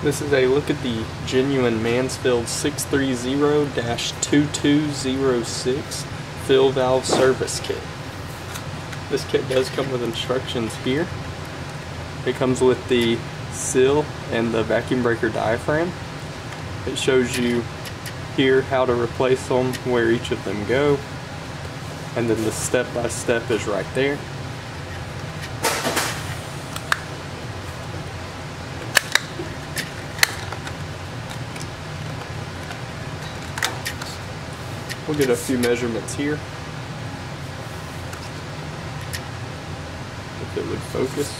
This is a look at the genuine Mansfield 630-2206 fill valve service kit. This kit does come with instructions here. It comes with the seal and the vacuum breaker diaphragm. It shows you here how to replace them, where each of them go, and then the step-by-step is right there. We'll get a few measurements here, if it would focus.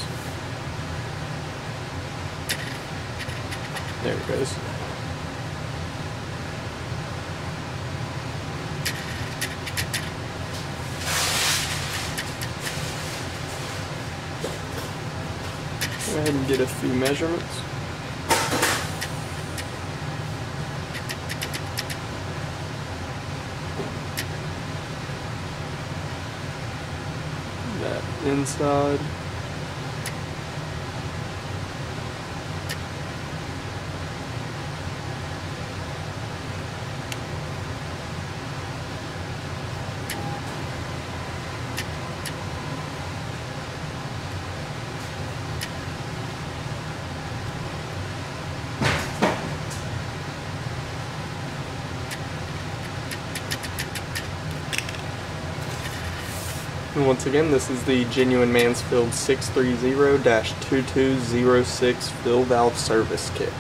There it goes. Go ahead and get a few measurements. That inside. And once again, this is the genuine Mansfield 630-2206 fill valve service kit.